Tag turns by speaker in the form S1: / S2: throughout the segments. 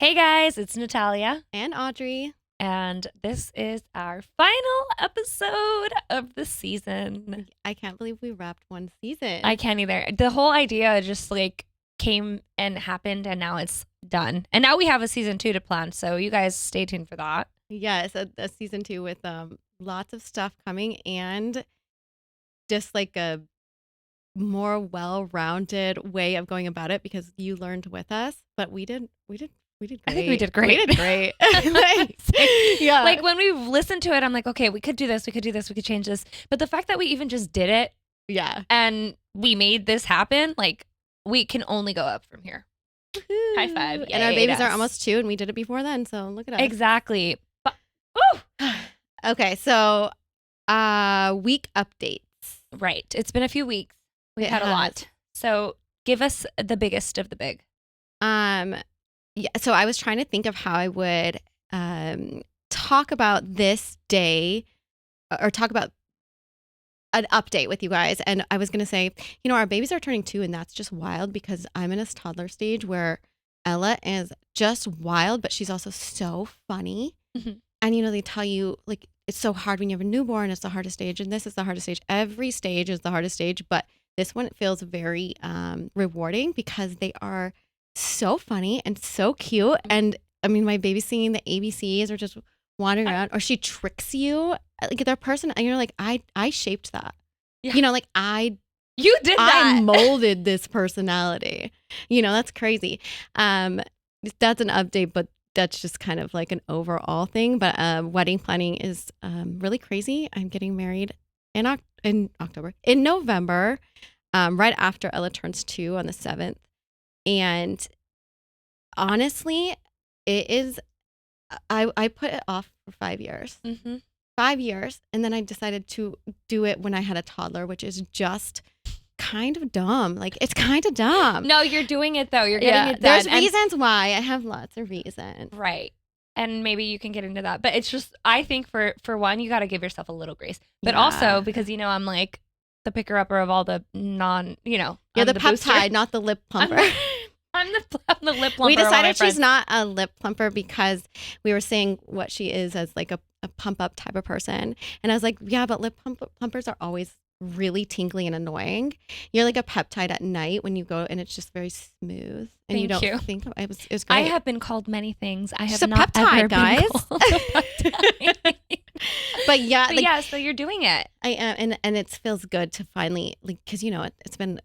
S1: Hey guys, it's Natalia,
S2: And Audrey.
S1: and this is our final episode of the season.
S2: I can't believe we wrapped one season.
S1: I can't either. The whole idea just came and happened, and now it's done. And now we have a season 2 to plan, so you guys stay tuned for that.
S2: Yes, a season 2 with lots of stuff coming and just like a more well-rounded way of going about it because you learned with us, but we did great.
S1: I think we did great.
S2: We did great.
S1: Yeah. Like when we listened to it, I'm like, okay, we could do this, we could change this. But the fact that we even just did it,
S2: yeah,
S1: and we made this happen, like we can only go up from here.
S2: Woo-hoo.
S1: High five.
S2: And our babies are almost 2 and we did it before then, so look at us.
S1: Exactly. But,
S2: okay, so week updates.
S1: Right. It's been a few weeks. We've had a lot. So give us the biggest of the big.
S2: Yeah, so I was trying to think of how I would talk about this day or talk about an update with you guys. And I was going to say, our babies are turning 2 and that's just wild because I'm in a toddler stage where Ella is just wild, but she's also so funny.
S1: Mm-hmm.
S2: And, they tell you like, it's so hard when you have a newborn. It's the hardest stage. And this is the hardest stage. Every stage is the hardest stage. But this one feels very rewarding because they are so funny and so cute. And I mean, my baby's singing the ABCs or just wandering around, or she tricks you like their person. And you're like, I shaped that. Yeah.
S1: You did that.
S2: I molded this personality. That's crazy. That's an update, but that's just kind of like an overall thing. But wedding planning is really crazy. I'm getting married in November, right after Ella turns 2 on the 7th. And honestly, it is, I put it off for 5 years.
S1: Mm-hmm.
S2: 5 years. And then I decided to do it when I had a toddler, which is just kind of dumb. Like, it's kind of dumb.
S1: No, you're doing it though. You're getting it done.
S2: There's reasons why. I have lots of reasons.
S1: Right. And maybe you can get into that. But it's just, I think for one, you got to give yourself a little grace. But also because, I'm like the picker upper of all the
S2: You're the peptide, not the lip plumper.
S1: I'm the lip plumper.
S2: We decided she's not a lip plumper because we were saying what she is as like a pump up type of person. And I was like, yeah, but lip plumpers are always really tingly and annoying. You're like a peptide at night when you go and it's just very smooth. And you don't think it was great.
S1: I have been called many things. I have
S2: she's
S1: not
S2: a peptide,
S1: ever
S2: guys.
S1: been called a peptide.
S2: But
S1: so you're doing it.
S2: I am, and it feels good to finally, like, because it's been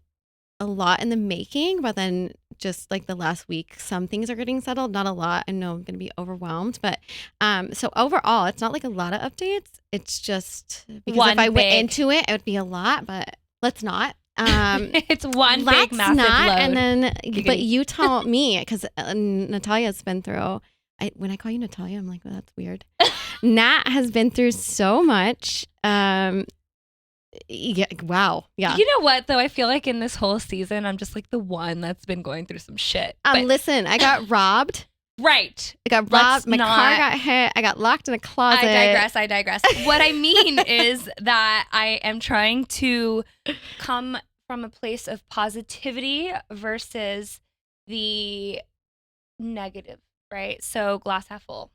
S2: a lot in the making, but then just like the last week, some things are getting settled, not a lot. I know I'm going to be overwhelmed, but so overall, it's not like a lot of updates. It's just because if I went into it, it would be a lot, but let's not.
S1: It's one big massive load.
S2: And then, but you tell me, because Natalia's been through. When I call you Natalia, I'm like, well, that's weird. Nat has been through so much. Yeah, wow. Yeah.
S1: You know what, though? I feel like in this whole season, I'm just like the one that's been going through some shit.
S2: Listen, I got robbed.
S1: Right.
S2: I got robbed. My car got hit. I got locked in a closet.
S1: I digress. What I mean is that I am trying to come from a place of positivity versus the negative, right? So glass half full.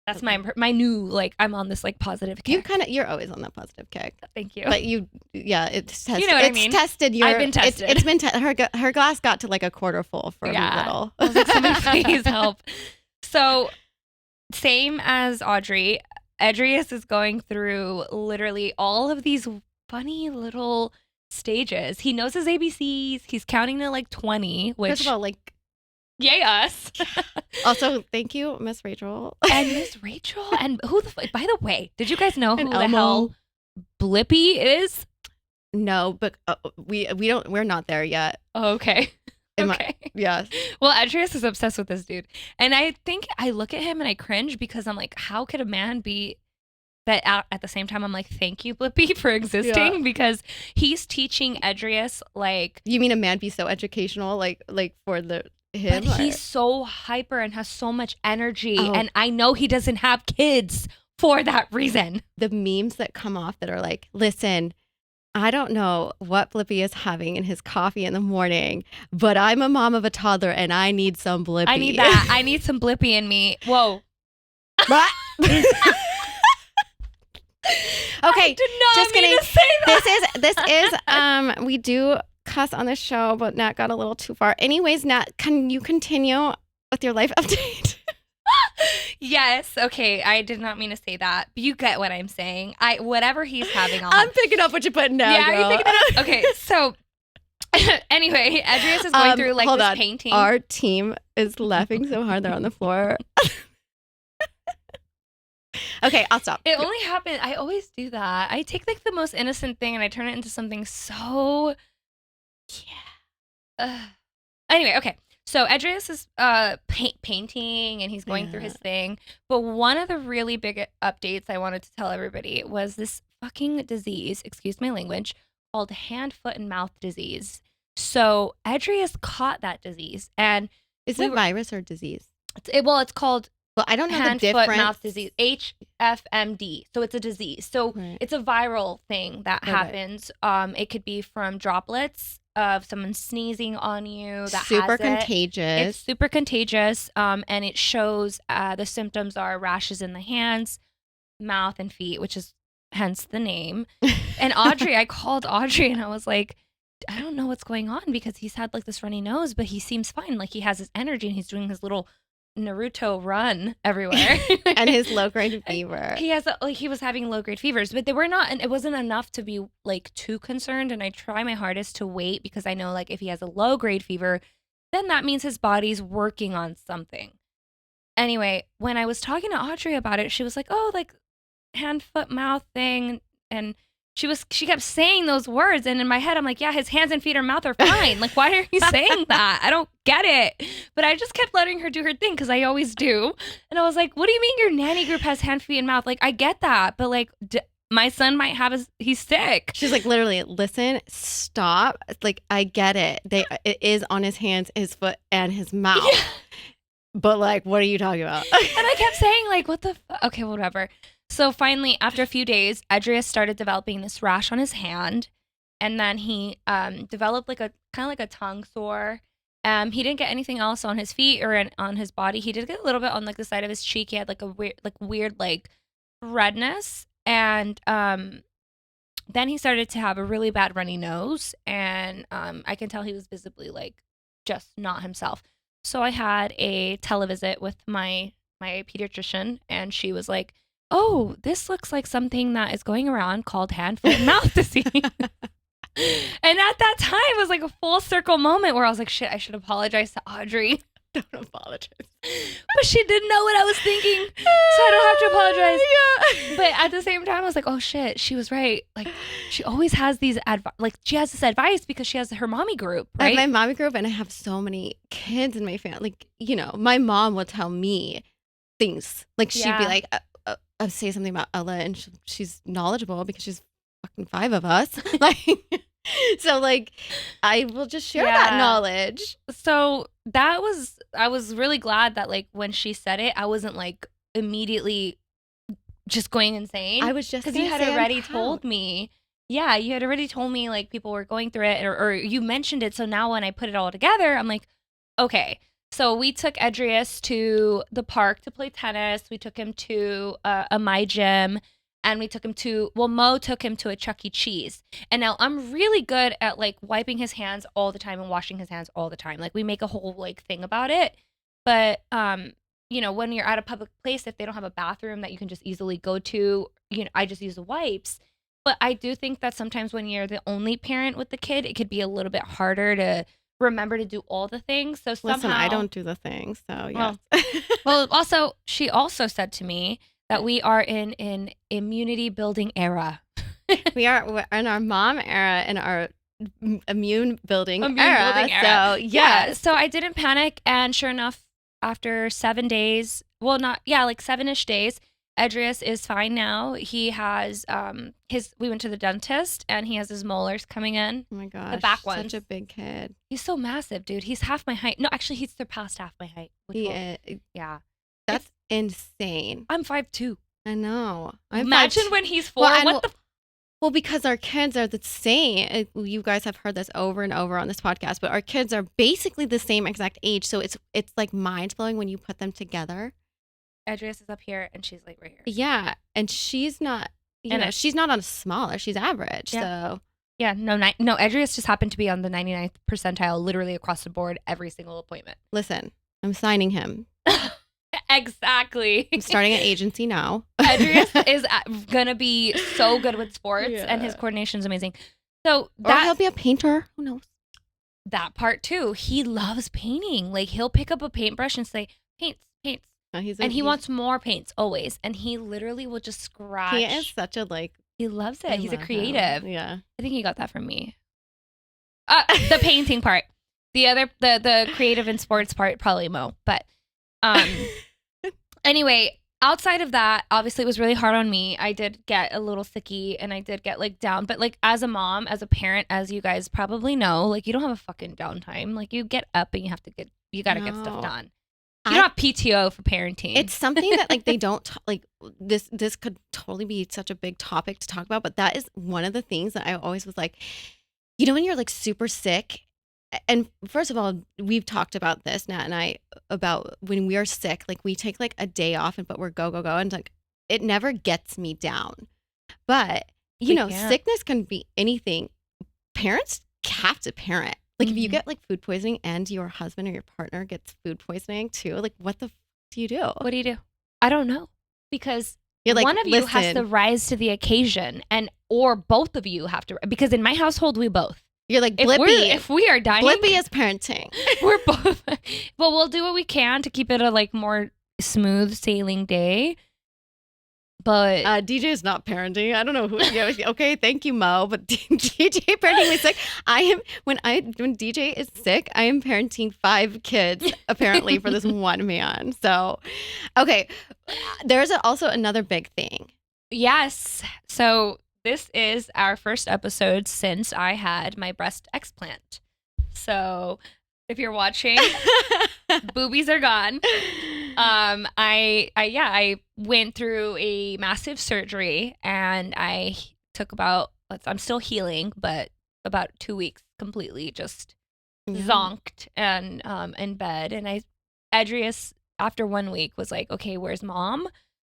S1: That's my new, like, I'm on this, like, positive kick.
S2: You're always on that positive kick.
S1: Thank you.
S2: But it's tested.
S1: You know what I mean?
S2: Tested.
S1: I've been tested.
S2: It's been tested. Her glass got to, like, a quarter full for a little.
S1: I was like, somebody please help. So, same as Audrey, Edrius is going through literally all of these funny little stages. He knows his ABCs. He's counting to, like, 20, which...
S2: First of all, like...
S1: Yay us.
S2: Also, thank you, Miss Rachel.
S1: And Miss Rachel. And by the way, did you guys know who the hell Blippi is?
S2: No, but we're not there yet.
S1: Oh, okay. Okay.
S2: Yes.
S1: Well, Adrius is obsessed with this dude. And I think I look at him and I cringe because I'm like, how could a man be... But at the same time, I'm like, thank you, Blippi, for existing, because he's teaching Edrius, like...
S2: You mean a man be so educational, like for him?
S1: But he's so hyper and has so much energy, and I know he doesn't have kids for that reason.
S2: The memes that come off that are like, listen, I don't know what Blippi is having in his coffee in the morning, but I'm a mom of a toddler and I need some Blippi.
S1: I need that. I need some Blippi in me. Whoa.
S2: Okay,
S1: I did not
S2: just
S1: mean
S2: kidding.
S1: to say that.
S2: This is we do cuss on the show, but Nat got a little too far. Anyways, Nat, can you continue with your life update?
S1: Yes. Okay. I did not mean to say that. But you get what I'm saying. Whatever he's having on.
S2: I'm picking up what you're putting down.
S1: Yeah,
S2: girl.
S1: are you picking it up? Okay. So anyway, Adrius is going through like this painting.
S2: Our team is laughing so hard they're on the floor. Okay, I'll stop.
S1: It only happened. I always do that. I take like the most innocent thing and I turn it into something so. Yeah. Anyway, okay. So Adrius is painting and he's going through his thing. But one of the really big updates I wanted to tell everybody was this fucking disease, excuse my language, called hand, foot, and mouth disease. So Adrius caught that disease. And
S2: is it virus or disease?
S1: It's called
S2: I don't know
S1: hand,
S2: the difference.
S1: foot, mouth disease, HFMD. So it's a disease. So it's a viral thing that happens. It could be from droplets of someone sneezing on you. That
S2: super contagious.
S1: It's super contagious. And it shows the symptoms are rashes in the hands, mouth, and feet, which is hence the name. And I called Audrey and I was like, I don't know what's going on because he's had like this runny nose, but he seems fine. Like he has his energy and he's doing his little Naruto run everywhere.
S2: And his low grade fever.
S1: He was having low grade fevers, but they were not, and it wasn't enough to be like too concerned. And I try my hardest to wait because I know like if he has a low grade fever, then that means his body's working on something. Anyway, when I was talking to Audrey about it, she was like, oh, like hand, foot, mouth thing. And she kept saying those words. And in my head, I'm like, yeah, his hands and feet or mouth are fine. Like, why are you saying that? I don't get it. But I just kept letting her do her thing because I always do. And I was like, what do you mean your nanny group has hand, feet, and mouth? Like, I get that. But like, my son might have he's sick.
S2: She's like, literally, listen, stop. Like, I get it. It is on his hands, his foot, and his mouth. Yeah. But like, what are you talking about?
S1: And I kept saying like, what the okay, whatever. So finally, after a few days, Adrius started developing this rash on his hand. And then he developed like a kind of like a tongue sore. He didn't get anything else on his feet or on his body. He did get a little bit on like the side of his cheek. He had like a weird like redness. And then he started to have a really bad runny nose. And I can tell he was visibly like just not himself. So I had a televisit with my pediatrician, and she was like, oh, this looks like something that is going around called hand, foot, and mouth disease. And at that time, it was like a full circle moment where I was like, shit, I should apologize to Audrey.
S2: Don't apologize.
S1: But she didn't know what I was thinking, so I don't have to apologize. Yeah. But at the same time, I was like, oh shit, she was right. Like, she always has these she has this advice because she has her mommy group, right?
S2: I have my mommy group, and I have so many kids in my family. Like, you know, my mom will tell me things. Like, she'd be like, I'll say something about Ella, and she's knowledgeable because she's fucking 5 of us. Like, so like, I will just share that knowledge.
S1: So I was really glad that like when she said it, I wasn't like immediately just going insane.
S2: I was just
S1: because you had already told me. Yeah, you had already told me like people were going through it, or you mentioned it. So now when I put it all together, I'm like, okay. So we took Adrius to the park to play tennis. We took him to a My Gym, and we took him to, Mo took him to a Chuck E. Cheese. And now I'm really good at like wiping his hands all the time and washing his hands all the time. Like we make a whole like thing about it. But, you know, when you're at a public place, if they don't have a bathroom that you can just easily go to, you know, I just use the wipes. But I do think that sometimes when you're the only parent with the kid, it could be a little bit harder to remember to do all the things. So somehow,
S2: listen, I don't do the things, so yeah.
S1: Well, also, she also said to me that we are in an immunity building era.
S2: We're in our mom era and our immune building era. So
S1: yeah. So I didn't panic, and sure enough, after 7 days, like 7-ish days, Adrius is fine now. He has we went to the dentist, and he has his molars coming in.
S2: Oh my gosh.
S1: The back ones.
S2: Such a big kid.
S1: He's so massive, dude. He's half my height. No, actually, he's surpassed half my height. Yeah.
S2: That's insane.
S1: I'm 5'2".
S2: I know.
S1: Imagine when he's 4. What the
S2: Well, because our kids are the same. You guys have heard this over and over on this podcast, but our kids are basically the same exact age. So it's like mind blowing when you put them together.
S1: Adrius is up here and she's like right here.
S2: Yeah, and she's not. She's not on a smaller. She's average. Yeah. So
S1: yeah, no, Adrius just happened to be on the 99th percentile, literally across the board, every single appointment.
S2: Listen, I'm signing him.
S1: Exactly.
S2: I'm starting an agency now.
S1: Adrius is gonna be so good with sports, and his coordination is amazing. So
S2: or he'll be a painter. Who knows?
S1: That part too. He loves painting. Like he'll pick up a paintbrush and say, "Paints." He wants more paints always, and he literally will just scratch.
S2: He is such a
S1: He loves it. He's a creative.
S2: Him. Yeah,
S1: I think he got that from me. The painting part. The other, the creative and sports part, probably Mo. But anyway, outside of that, obviously it was really hard on me. I did get a little sicky and I did get like down. But like as a mom, as a parent, as you guys probably know, like you don't have a fucking downtime. Like you get up and you gotta get stuff done. You don't have PTO for parenting.
S2: It's something that like they don't like this could totally be such a big topic to talk about, but that is one of the things that I always was like, when you're like super sick. And first of all, we've talked about this, Nat and I, about when we are sick, like we take like a day off but we're go. And like, it never gets me down. But, sickness can be anything. Parents have to parent. Like if you get like food poisoning and your husband or your partner gets food poisoning too, like what the do you do?
S1: What do you do? I don't know. Because
S2: you're like,
S1: one of you has to rise to the occasion or both of you have to, because in my household, we both.
S2: You're like Blippi.
S1: If we are dying,
S2: Blippi is parenting.
S1: We're both. Well, we'll do what we can to keep it a like more smooth sailing day. But
S2: DJ is not parenting. I don't know who. Okay, thank you, Mo. But DJ parenting me sick. When DJ is sick, I am parenting 5 kids apparently for this one man. So, okay, there's also another big thing.
S1: Yes. So. This is our first episode since I had my breast explant. So if you're watching, boobies are gone. I went through a massive surgery and I took I'm still healing, but about 2 weeks completely just zonked and in bed. And Adrius, after 1 week, was like, okay, where's mom?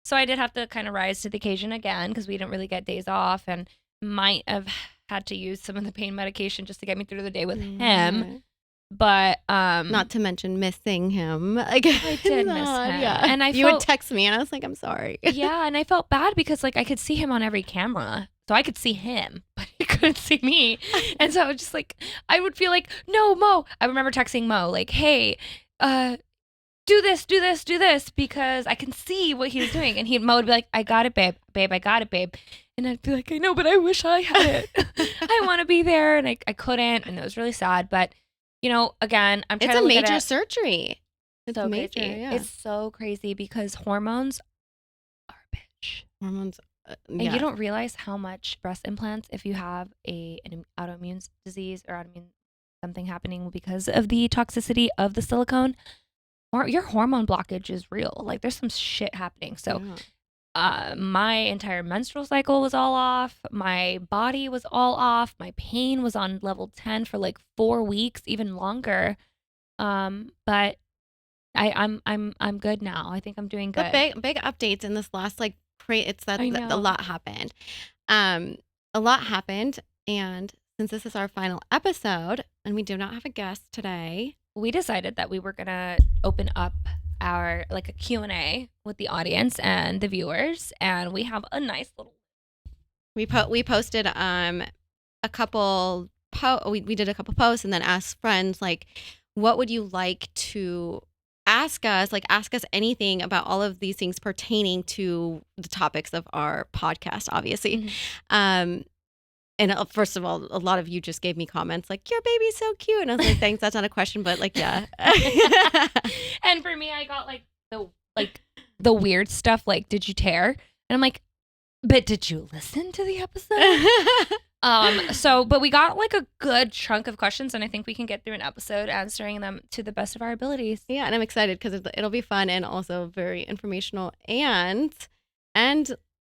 S1: So I did have to kind of rise to the occasion again because we didn't really get days off and might have had to use some of the pain medication just to get me through the day with him. But
S2: not to mention missing him. Like,
S1: I did miss him.
S2: Yeah. And you would text me and I was like, I'm sorry.
S1: Yeah, and I felt bad because like I could see him on every camera. So I could see him, but he couldn't see me. And so I was just like, I would feel like, no, Mo. I remember texting Mo like, hey, do this, because I can see what he's doing. And Mo would be like, I got it, babe, I got it, babe. And I'd be like, I know, but I wish I had it. I want to be there. And I couldn't. And it was really sad. But, again, I'm trying to look at it.
S2: It's a major surgery.
S1: It's so major. Crazy. Yeah. It's so crazy because hormones are a bitch.
S2: Hormones.
S1: And you don't realize how much breast implants, if you have an autoimmune disease or something happening because of the toxicity of the silicone, or your hormone blockage is real. Like there's some shit happening. So my entire menstrual cycle was all off. My body was all off. My pain was on level 10 for like 4 weeks, even longer. But I'm good now. I think I'm doing good.
S2: But big updates in this last a lot happened. A lot happened, and since this is our final episode and we do not have a guest today,
S1: we decided that we were going to open up our like a Q&A with the audience and the viewers, and we have a nice little
S2: we posted a couple we did a couple posts and then asked friends like, what would you like to ask us anything about all of these things pertaining to the topics of our podcast, obviously. And first of all, a lot of you just gave me comments like, your baby's so cute. And I was like, thanks, that's not a question, but like, yeah.
S1: And for me, I got like the weird stuff, like, did you tear? And I'm like, but did you listen to the episode? But we got like a good chunk of questions, and I think we can get through an episode answering them to the best of our abilities.
S2: Yeah, and I'm excited because it'll be fun and also very informational and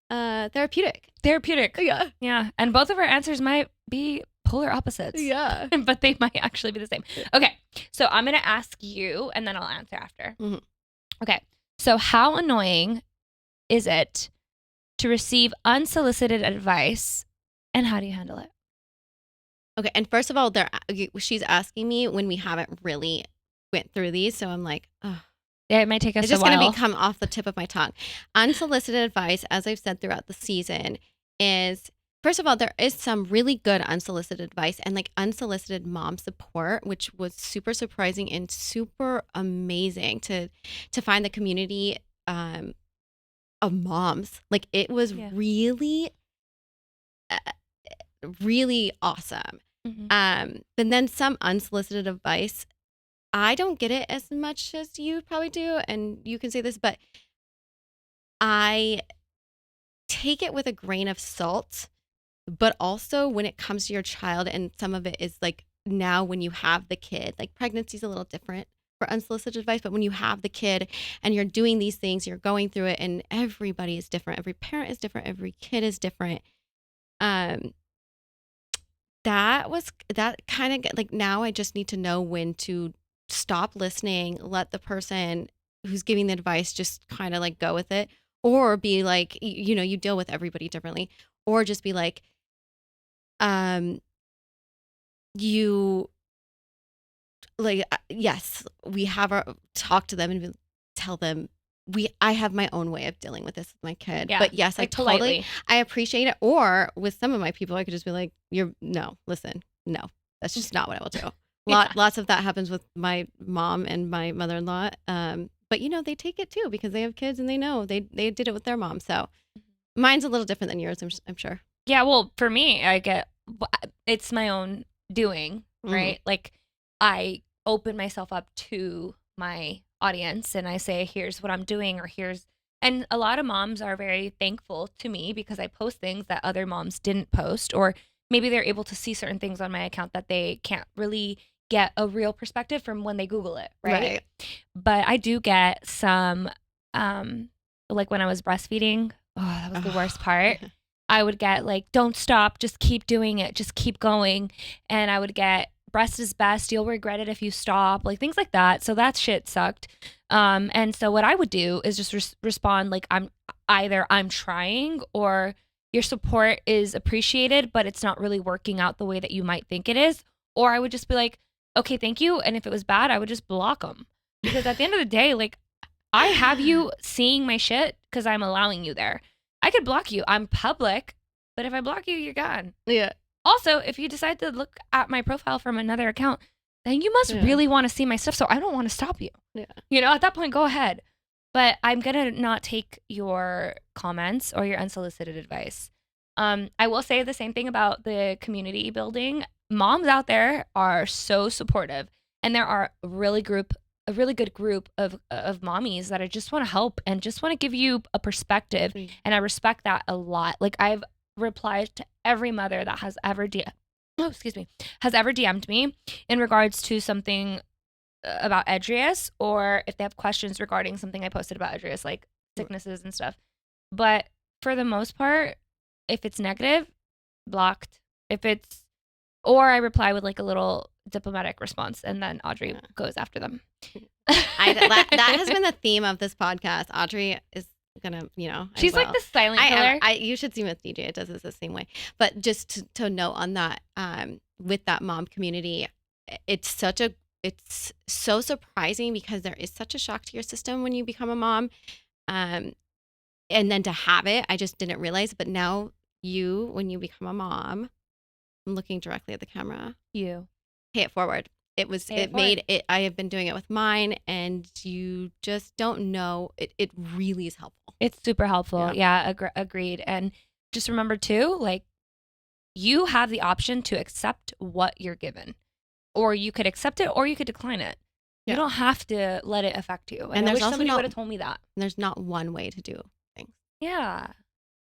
S2: therapeutic.
S1: therapeutic.
S2: Yeah.
S1: Yeah. And both of our answers might be polar opposites.
S2: Yeah.
S1: But they might actually be the same. Okay. So I'm going to ask you and then I'll answer after.
S2: Mm-hmm.
S1: Okay. So how annoying is it to receive unsolicited advice and how do you handle it?
S2: Okay. And first of all, she's asking me when we haven't really went through these. So I'm like, oh.
S1: Yeah, it might take us
S2: It's just
S1: a while.
S2: going to come off the tip of my tongue. Unsolicited advice, as I've said throughout the season, is first of all, there is some really good unsolicited advice and like unsolicited mom support, which was super surprising and super amazing to find the community of moms. Like it was really, really awesome.
S1: Mm-hmm.
S2: But then some unsolicited advice. I don't get it as much as you probably do, and you can say this, but I take it with a grain of salt. But also when it comes to your child, and some of it is like now when you have the kid, like pregnancy is a little different for unsolicited advice, but when you have the kid and you're doing these things, you're going through it, and everybody is different. Every parent is different. Every kid is different. That kind of like now I just need to know when to stop listening, let the person who's giving the advice just kind of like go with it, or be like, you deal with everybody differently, or just be like, you like, yes, we have our talk to them and tell them I have my own way of dealing with this with my kid.
S1: Yeah,
S2: but yes,
S1: like
S2: I appreciate it. Or with some of my people, I could just be like, listen, no, that's just not what I will do. Lots of that happens with my mom and my mother-in-law. But they take it too because they have kids and they know they did it with their mom. So mine's a little different than yours, I'm sure.
S1: Yeah, well, for me, it's my own doing, right? Like I open myself up to my audience and I say, here's what I'm doing, and a lot of moms are very thankful to me because I post things that other moms didn't post, or maybe they're able to see certain things on my account that they can't really get a real perspective from when they Google it, right? But I do get some, like when I was breastfeeding, that was the worst part. I would get like, don't stop, just keep doing it, just keep going. And I would get, breast is best, you'll regret it if you stop, like things like that. So that shit sucked. And so what I would do is just respond like I'm trying, or your support is appreciated, but it's not really working out the way that you might think it is. Or I would just be like, okay, thank you. And if it was bad, I would just block them. Because at the end of the day, like I have you seeing my shit because I'm allowing you there. I could block you. I'm public, but if I block you, you're gone.
S2: Yeah.
S1: Also, if you decide to look at my profile from another account, then you must really want to see my stuff. So I don't want to stop you. Yeah. At that point, go ahead. But I'm going to not take your comments or your unsolicited advice. I will say the same thing about the community building. Moms out there are so supportive, and there are a really good group of mommies that I just want to help and just want to give you a perspective. And I respect that a lot. Like I've replied to every mother that has ever DM'd me in regards to something about Edrius, or if they have questions regarding something I posted about Edrius, like sicknesses and stuff. But for the most part, if it's negative, blocked. Or I reply with like a little diplomatic response, and then Audrey goes after them.
S2: That has been the theme of this podcast. Audrey is gonna,
S1: she's like the silent killer.
S2: You should see with DJ. It does this the same way. But just to note on that, with that mom community, it's so surprising because there is such a shock to your system when you become a mom, and then to have it, I just didn't realize. But now when you become a mom, I'm looking directly at the camera.
S1: You
S2: pay it forward. I have been doing it with mine, and you just don't know. It really is helpful.
S1: It's super helpful. Yeah, agreed. And just remember too, like you have the option to accept what you're given, or you could accept it or you could decline it. You don't have to let it affect you. And I wish somebody would have told me that.
S2: There's not one way to do things.
S1: Yeah.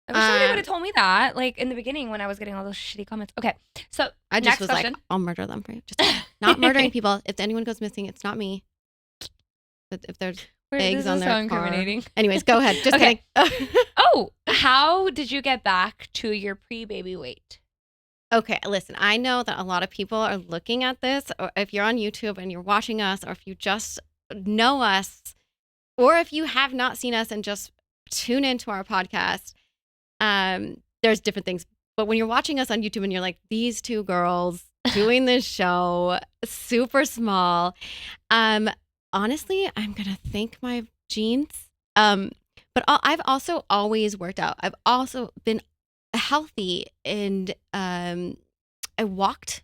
S1: I wish somebody would have told me that, like in the beginning when I was getting all those shitty comments. Okay, so
S2: I just was question. Like, I'll murder them for you. Just not murdering people. If anyone goes missing, it's not me. But if there's eggs on their car.
S1: Incriminating.
S2: Anyways, go ahead. Just kidding.
S1: How did you get back to your pre-baby weight?
S2: Okay, listen, I know that a lot of people are looking at this, or if you're on YouTube and you're watching us, or if you just know us, or if you have not seen us and just tune into our podcast, there's different things. But when you're watching us on YouTube and you're like, these two girls doing this show, super small, honestly, I'm going to thank my genes. But I've also always worked out. I've also been healthy, and I walked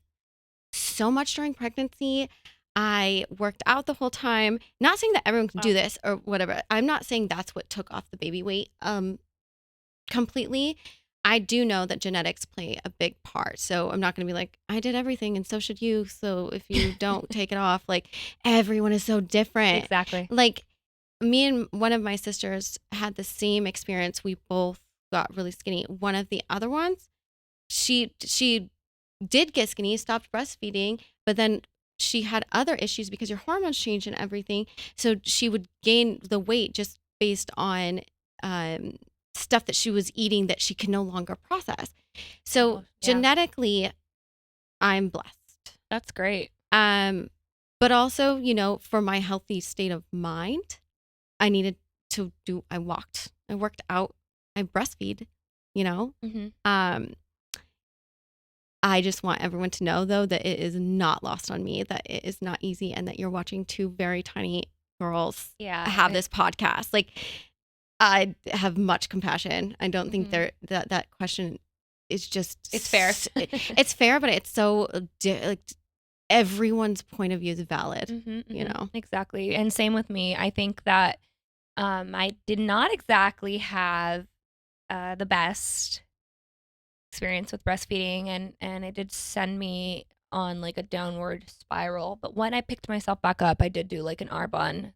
S2: so much during pregnancy. I worked out the whole time. Not saying that everyone can do this or whatever. I'm not saying that's what took off the baby weight completely. I do know that genetics play a big part. So I'm not going to be like, I did everything and so should you. So if you don't take it off, like, everyone is so different.
S1: Exactly.
S2: Like, me and one of my sisters had the same experience. We both got really skinny. One of the other ones, she did get skinny, stopped breastfeeding, but then she had other issues because your hormones change and everything. So she would gain the weight just based on stuff that she was eating that she could no longer process. So genetically, I'm blessed.
S1: That's great.
S2: But also, for my healthy state of mind, I needed to I worked out, I breastfeed,
S1: Mm-hmm.
S2: I just want everyone to know, though, that it is not lost on me, that it is not easy, and that you're watching two very tiny girls have this podcast. Like, I have much compassion. I don't think that question is just...
S1: It's fair.
S2: It's fair, but it's so... like, everyone's point of view is valid,
S1: Exactly. And same with me. I think that I did not exactly have the best experience with breastfeeding, and it did send me on like a downward spiral. But when I picked myself back up, I did do like an Arbonne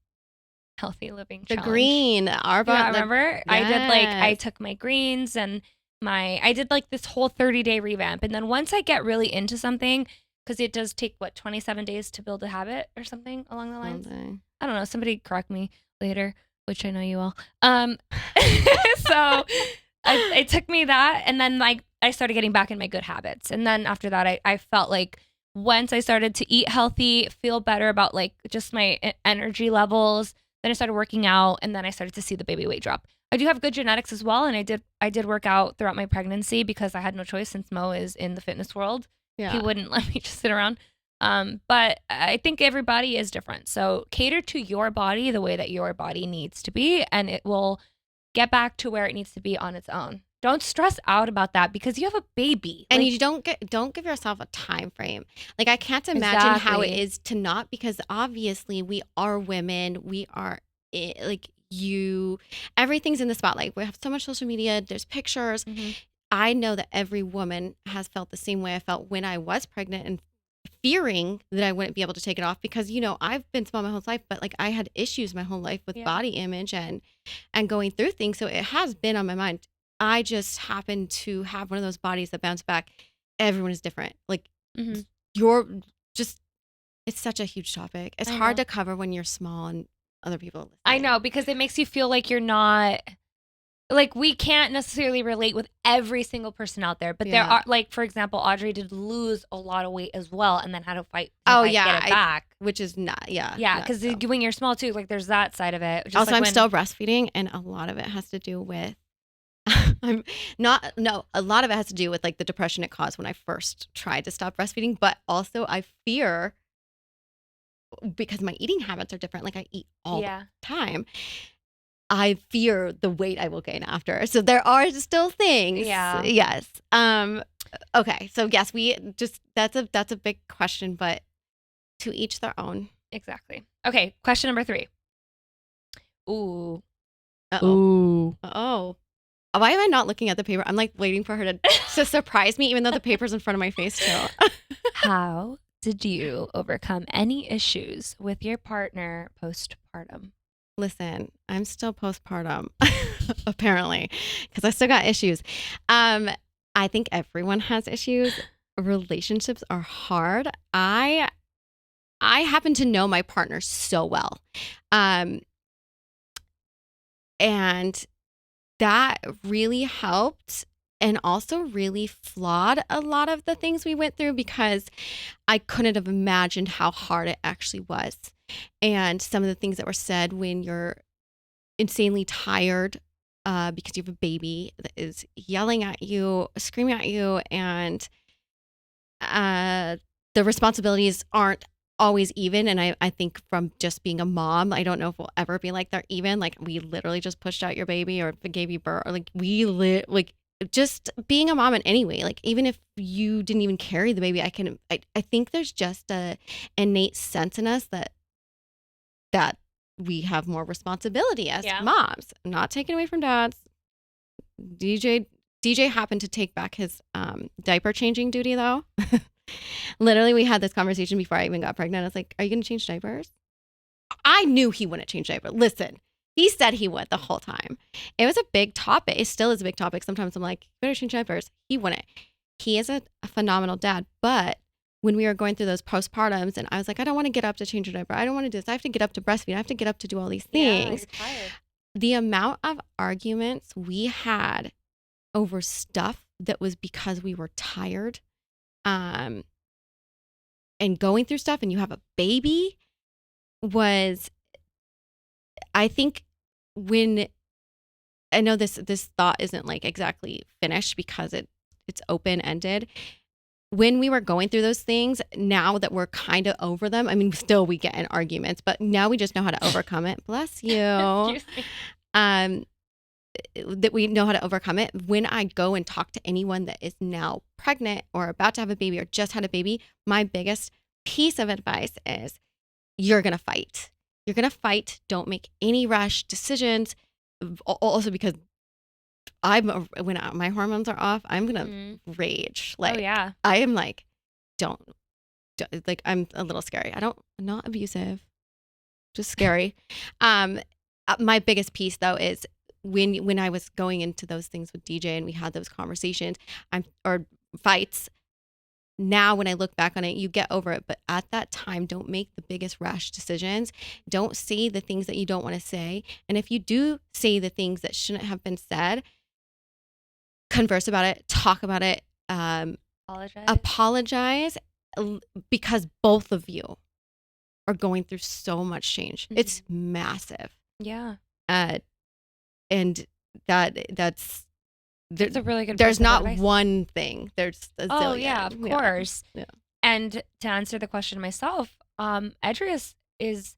S1: healthy living challenge.
S2: The green Arbonne.
S1: Yeah, remember? Yes. I took my greens and I did like this whole 30-day revamp. And then once I get really into something, because it does take 27 days to build a habit or something along the lines. I don't know. Somebody correct me later, which I know you will. So it took me that, and then I started getting back in my good habits. And then after that, I felt like once I started to eat healthy, feel better about like just my energy levels, then I started working out, and then I started to see the baby weight drop. I do have good genetics as well, and I did work out throughout my pregnancy because I had no choice since Mo is in the fitness world. Yeah. He wouldn't let me just sit around. But I think everybody is different. So cater to your body the way that your body needs to be, and it will get back to where it needs to be on its own. Don't stress out about that because you have a baby.
S2: And you don't give yourself a time frame. Like, I can't imagine how it is to not, because obviously we are women. We are everything's in the spotlight. We have so much social media. There's pictures. Mm-hmm. I know that every woman has felt the same way I felt when I was pregnant and fearing that I wouldn't be able to take it off because, I've been small my whole life, but like I had issues my whole life with body image and going through things. So it has been on my mind. I just happen to have one of those bodies that bounce back. Everyone is different. Like it's such a huge topic. It's hard to cover when you're small and other people listen.
S1: I know, because it makes you feel like you're not... Like, we can't necessarily relate with every single person out there, but there are, like, for example, Audrey did lose a lot of weight as well and then had to fight to get it back.
S2: Which is not,
S1: Yeah, because when you're small, too, like, there's that side of it.
S2: Also, I'm still breastfeeding, and a lot of it has to do with, a lot of it has to do with, like, the depression it caused when I first tried to stop breastfeeding, but also I fear, because my eating habits are different, like, I eat all the time, I fear the weight I will gain after. So there are still things.
S1: Yeah.
S2: Yes. Okay. So yes, that's a big question, but to each their own.
S1: Exactly. Okay. Question number 3. Ooh.
S2: Uh-oh.
S1: Ooh.
S2: Uh-oh. Why am I not looking at the paper? I'm like waiting for her to surprise me, even though the paper's in front of my face too.
S1: How did you overcome any issues with your partner postpartum?
S2: Listen, I'm still postpartum, apparently, because I still got issues. I think everyone has issues. Relationships are hard. I happen to know my partner so well. And that really helped and also really flawed a lot of the things we went through because I couldn't have imagined how hard it actually was. And some of the things that were said when you're insanely tired because you have a baby that is yelling at you, screaming at you, and the responsibilities aren't always even. And I think from just being a mom, I don't know if we'll ever be like they're even. Like we literally just pushed out your baby or gave you birth, or like like just being a mom in any way. Like even if you didn't even carry the baby, I think there's just a innate sense in us that we have more responsibility as moms. Not taken away from dads. DJ happened to take back his diaper changing duty though. Literally, we had this conversation before I even got pregnant. I was like, are you going to change diapers? I knew he wouldn't change diapers. Listen, he said he would the whole time. It was a big topic. It still is a big topic. Sometimes I'm like, you better change diapers. He wouldn't. He is a phenomenal dad. But when we were going through those postpartums and I was like, I don't want to get up to change a diaper. I don't want to do this. I have to get up to breastfeed. I have to get up to do all these things.
S1: Yeah, you're tired.
S2: The amount of arguments we had over stuff that was because we were tired and going through stuff and you have a baby was, I think, when I know this thought isn't like exactly finished because it's open-ended. When we were going through those things, now that we're kind of over them, I mean, still we get in arguments, but now we just know how to overcome it. Bless you. That we know how to overcome it. When I go and talk to anyone that is now pregnant or about to have a baby or just had a baby, my biggest piece of advice is you're going to fight. You're going to fight. Don't make any rash decisions. Also because when my hormones are off, I'm going to rage. Like, I am like, don't, like, I'm a little scary. I'm not abusive, just scary. My biggest piece though is when I was going into those things with DJ and we had those conversations or fights, now when I look back on it, you get over it. But at that time, don't make the biggest rash decisions. Don't say the things that you don't want to say. And if you do say the things that shouldn't have been said, converse about it, talk about it, apologize because both of you are going through so much change. Mm-hmm. It's massive.
S1: Yeah.
S2: And that's
S1: a really good.
S2: There's not advice. One thing. There's a zillion.
S1: Oh yeah, of course. Yeah. And to answer the question myself, Audrey is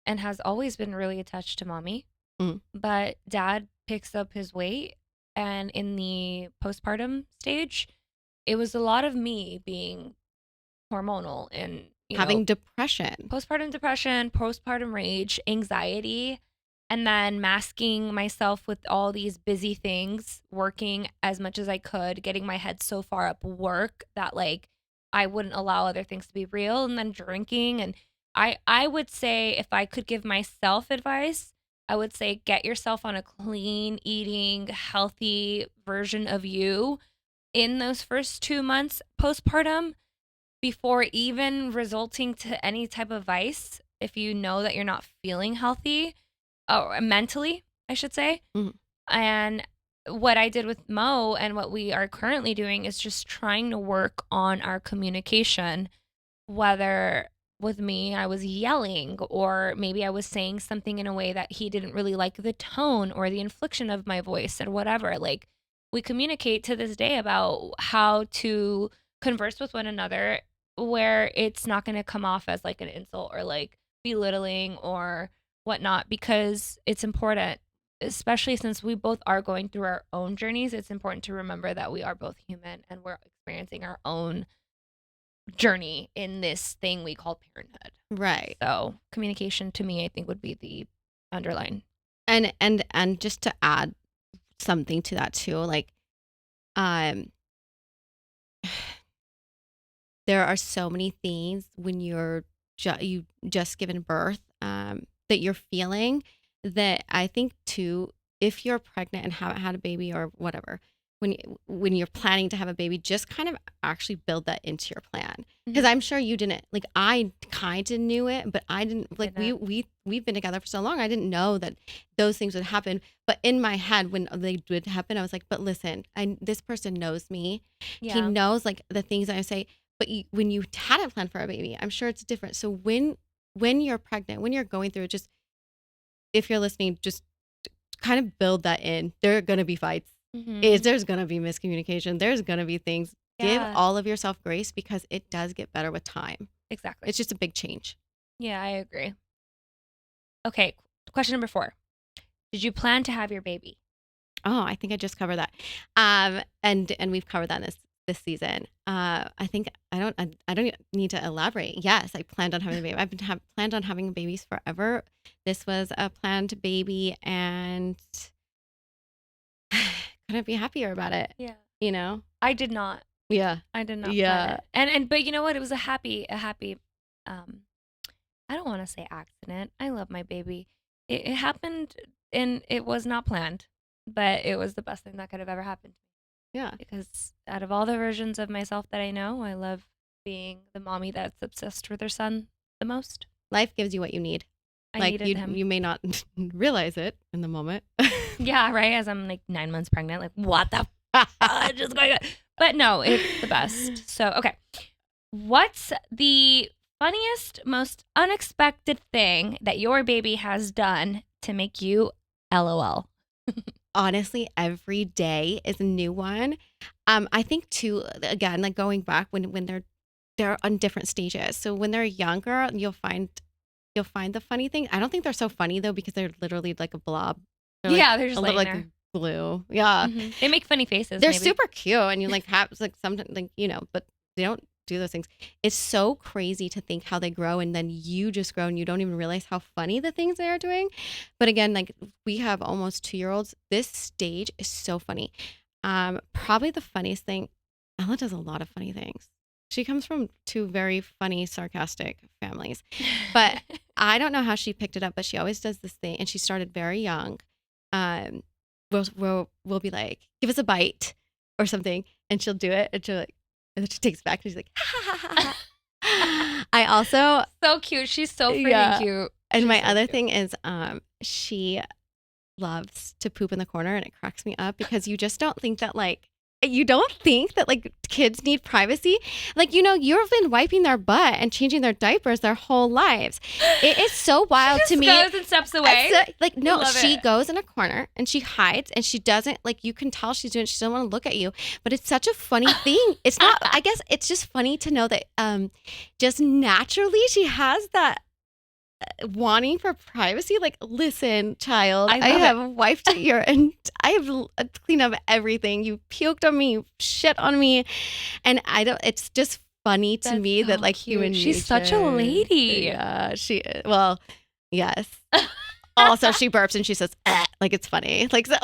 S1: and has always been really attached to mommy, but dad picks up his weight, and in the postpartum stage, it was a lot of me being hormonal and
S2: having depression,
S1: postpartum rage, anxiety. And then masking myself with all these busy things, working as much as I could, getting my head so far up work that like I wouldn't allow other things to be real, and then drinking. And I would say if I could give myself advice, I would say get yourself on a clean eating, healthy version of you in those first 2 months postpartum before even resorting to any type of vice if you know that you're not feeling healthy. Or mentally, I should say. Mm-hmm. And what I did with Mo and what we are currently doing is just trying to work on our communication, whether with me I was yelling or maybe I was saying something in a way that he didn't really like the tone or the inflection of my voice or whatever. Like we communicate to this day about how to converse with one another where it's not going to come off as like an insult or like belittling or whatnot, because it's important, especially since we both are going through our own journeys. It's important to remember that we are both human and we're experiencing our own journey in this thing we call parenthood.
S2: Right.
S1: So communication to me, I think, would be the underline.
S2: And just to add something to that too, like, there are so many things when you're you just given birth, that you're feeling that I think too, if you're pregnant and haven't had a baby or whatever, when you're planning to have a baby, just kind of actually build that into your plan. Because
S1: Mhm.
S2: I'm sure you didn't, like, I kind of knew it, but I didn't, like, we've been together for so long. I didn't know that those things would happen. But in my head, when they did happen, I was like, but listen, this person knows me. He
S1: Yeah.
S2: knows, like, the things I say. But when you hadn't planned for a baby, I'm sure it's different. So when you're pregnant, when you're going through it, just, if you're listening, just kind of build that in. There are going to be fights.
S1: Mhm.
S2: There's going to be miscommunication. There's going to be things. Give
S1: Yeah.
S2: all of yourself grace because it does get better with time.
S1: Exactly.
S2: It's just a big change.
S1: Yeah, I agree. Okay, question number 4. Did you plan to have your baby?
S2: Oh, I think I just covered that. And we've covered that this season. I think I don't need to elaborate. Yes, I planned on having a baby. I've been planned on having babies forever. This was a planned baby, and couldn't be happier about it.
S1: Yeah.
S2: You know?
S1: I did not.
S2: Yeah.
S1: I did not
S2: Yeah.
S1: plan it. And but you know what? It was a happy I don't want to say accident. I love my baby. It happened and it was not planned, but it was the best thing that could have ever happened to me.
S2: Yeah.
S1: Because out of all the versions of myself that I know, I love being the mommy that's obsessed with her son the most.
S2: Life gives you what you need.
S1: I
S2: Like
S1: needed him.
S2: you may not realize it in the moment.
S1: Yeah, right. As I'm like 9 months pregnant, like what the fudge is going on? But no, it's the best. So okay, what's the funniest, most unexpected thing that your baby has done to make you LOL?
S2: Honestly, every day is a new one. I think too, again, like going back when they're on different stages. So when they're younger, you'll find the funny thing. I don't think they're so funny though because they're literally like a blob. They're
S1: Yeah, they're just
S2: a little
S1: laying
S2: like
S1: there.
S2: glue. Yeah,
S1: Mhm. They make funny faces.
S2: they're
S1: maybe.
S2: super cute, and you like have like sometimes like but they don't do those things. It's so crazy to think how they grow, and then you just grow, and you don't even realize how funny the things they are doing. But again, like we have almost 2-year-olds. This stage is so funny. Probably the funniest thing. Ella does a lot of funny things. She comes from 2 very funny, sarcastic families. But I don't know how she picked it up, but she always does this thing, and she started very young. We'll be like, give us a bite or something, and she'll do it, and and then she takes it back, and she's like, ha ha ha ha. I also
S1: so cute. She's so freaking
S2: Yeah.
S1: cute.
S2: and
S1: She's
S2: my
S1: so
S2: other
S1: cute.
S2: thing is she loves to poop in the corner, and it cracks me up because you don't think that like kids need privacy. Like, you've been wiping their butt and changing their diapers their whole lives. It is so wild
S1: She
S2: to me.
S1: just goes and steps away.
S2: Like, no,
S1: love
S2: she
S1: it.
S2: goes in a corner and she hides, and she doesn't, like, you can tell she doesn't want to look at you, but it's such a funny thing. It's not, I guess it's just funny to know that just naturally she has that wanting for privacy. Like, listen, child,
S1: I
S2: I
S1: love
S2: have wiped and I have cleaned up everything. You puked on me, you shit on me, and it's just funny to
S1: That's
S2: me
S1: so
S2: that like
S1: cute.
S2: human
S1: She's such a
S2: nature-
S1: lady.
S2: Yeah, yes. Also, she burps and she says, like it's funny. Like, so,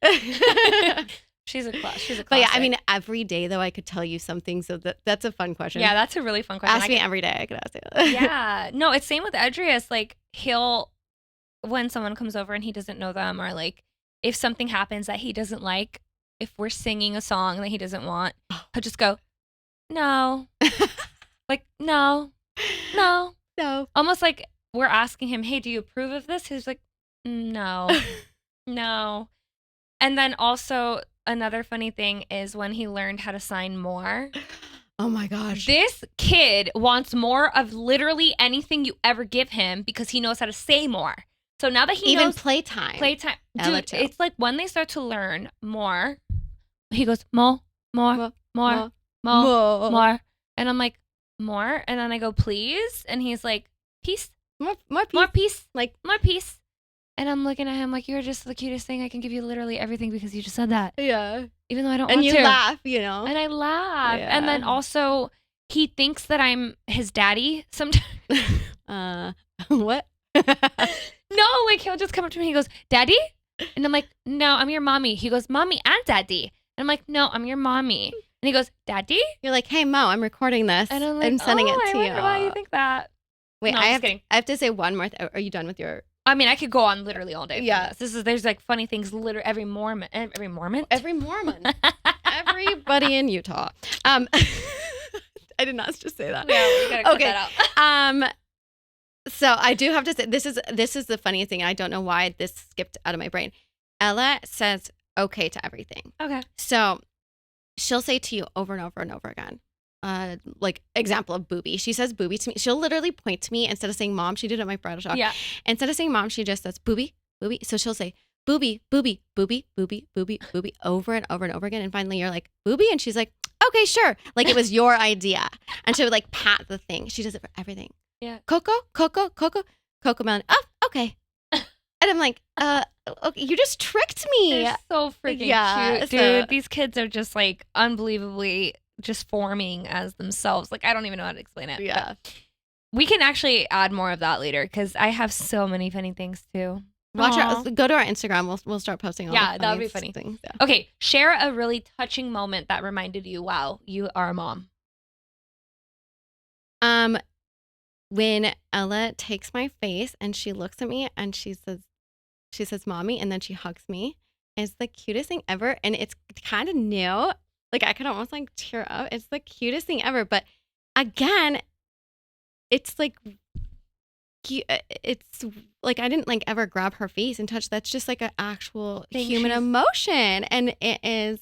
S2: yeah.
S1: She's a classic.
S2: But yeah, I mean, every day though, I could tell you something. So that's a fun question.
S1: Yeah, that's a really fun question.
S2: Ask me every day. I could ask you.
S1: Yeah. No, it's same with Edrius. Like when someone comes over and he doesn't know them, or like if something happens that he doesn't like, if we're singing a song that he doesn't want, he'll just go, no. Like, no.
S2: No.
S1: Almost like we're asking him, hey, do you approve of this? He's like, no. No. And then also another funny thing is when he learned how to sign more.
S2: Oh my gosh.
S1: This kid wants more of literally anything you ever give him because he knows how to say more. So now that he knows
S2: playtime.
S1: Dude, it's like when they start to learn more, he goes, more. And I'm like, more? And then I go, please? And he's like, peace.
S2: More
S1: Peace.
S2: Like,
S1: More peace. And I'm looking at him like, you're just the cutest thing. I can give you literally everything because you just said that.
S2: yeah.
S1: Even though I don't
S2: And
S1: want
S2: you
S1: to.
S2: laugh,
S1: And I laugh.
S2: Yeah.
S1: And then also, he thinks that I'm his daddy sometimes.
S2: What?
S1: No, like he'll just come up to me. He goes, daddy? And I'm like, no, I'm your mommy. He goes, mommy and daddy. And I'm like, no, I'm your mommy. And he goes, daddy?
S2: You're like, hey, Mo, I'm recording this.
S1: And I'm like,
S2: sending it to
S1: I
S2: you.
S1: wonder why you think that.
S2: Wait,
S1: No, I'm just kidding.
S2: I have to say one more. Are you done with your
S1: I mean, I could go on literally all day.
S2: Yeah.
S1: There's like funny things literally every Mormon.
S2: Everybody in Utah. I did not just say that.
S1: Yeah, you gotta cut that
S2: out. So I do have to say this is the funniest thing. I don't know why this skipped out of my brain. Ella says okay to everything.
S1: Okay.
S2: So she'll say to you over and over and over again. Like example of booby. She says booby to me. She'll literally point to me instead of saying mom. She did it at my bridal shower.
S1: Yeah.
S2: Instead of saying mom, she just says booby, booby. So she'll say booby, booby, booby, booby, booby, booby over and over and over again. And finally you're like, booby? And she's like, okay, sure. Like it was your idea. And she would like pat the thing. She does it for everything.
S1: Yeah.
S2: Coco melon. Oh, okay. And I'm like, okay, you just tricked me.
S1: They're so freaking cute. Dude, these kids are just like unbelievably just forming as themselves. Like, I don't even know how to explain it.
S2: Yeah.
S1: We can actually add more of that later because I have so many funny things too.
S2: Go to our Instagram. We'll start posting all
S1: that would be funny.
S2: Things, yeah.
S1: Okay, share a really touching moment that reminded you, wow, you are a mom.
S2: When Ella takes my face and she looks at me and she says, mommy, and then she hugs me. It's the cutest thing ever. And it's kind of new. Like I could almost like tear up. It's the cutest thing ever. But again, it's like, it's like I didn't like ever grab her face and touch. That's just like an actual human emotion. And it is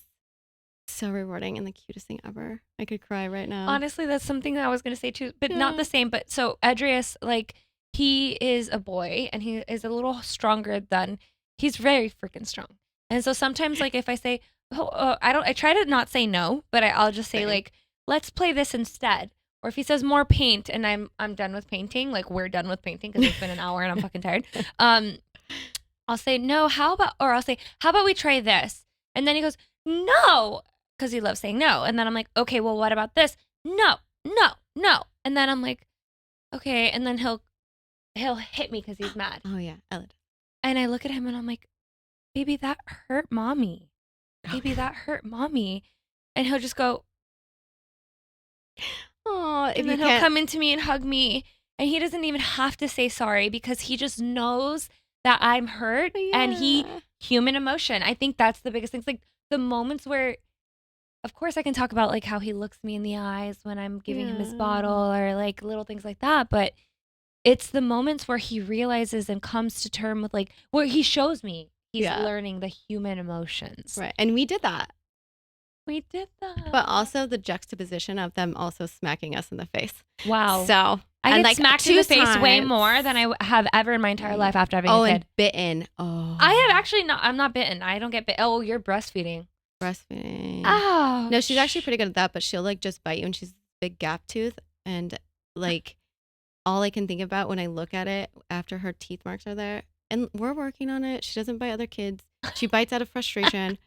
S2: so rewarding and the cutest thing ever. I could cry right now.
S1: Honestly, that's something that I was going to say too, but not the same. But so Edrius, like he is a boy and he is a little stronger than, he's very freaking strong. And so sometimes like if I say, I try to not say no, but I'll just say like, let's play this instead. Or if he says more paint and I'm done with painting, like we're done with painting because it's been an hour and I'm fucking tired. I'll say, no, how about we try this? And then he goes, no, because he loves saying no. And then I'm like, okay, well, what about this? No. And then I'm like, okay. And then he'll hit me because he's mad.
S2: Oh yeah, Ella.
S1: And I look at him and I'm like, baby, that hurt mommy. Baby, that hurt mommy. And he'll just go,
S2: oh,
S1: and then he'll come into me and hug me. And he doesn't even have to say sorry because he just knows that I'm hurt and human emotion. I think that's the biggest thing. It's like the moments where, of course, I can talk about like how he looks me in the eyes when I'm giving him his bottle or like little things like that. But it's the moments where he realizes and comes to term with like, where he shows me he's learning the human emotions.
S2: Right. And we did that. But also the juxtaposition of them also smacking us in the face.
S1: Wow.
S2: So
S1: I get like smacked in the face way more than I have ever in my entire life after having a kid.
S2: And bitten. Oh.
S1: I have actually not. I'm not bitten. I don't get bit. Oh, you're breastfeeding. Oh.
S2: No, she's actually pretty good at that, but she'll like just bite you and she's a big gap tooth. And like all I can think about when I look at it after her teeth marks are there, and we're working on it. She doesn't bite other kids. She bites out of frustration.